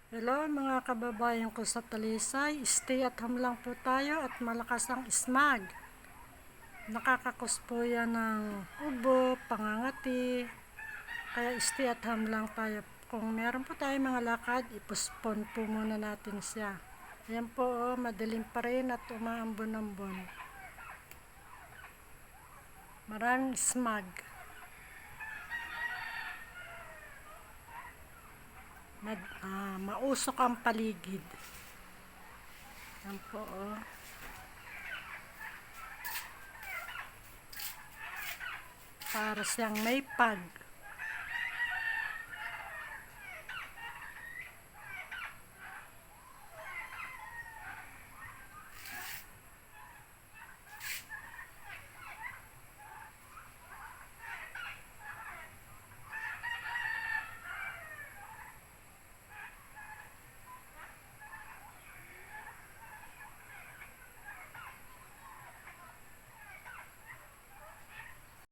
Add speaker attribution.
Speaker 1: Hello mga kababayan ko sa Talisay, stay at home lang po tayo at malakas ang smog. Nakakakos po yan ng ubo, pangangati, kaya stay at home lang tayo. Kung meron po tayo mga lakad, ipospon po muna natin siya. Ayan po, madilim pa rin at umaambon-ambon. Maraming smog. Mausok ang paligid. Ayan po, para siyang may pag.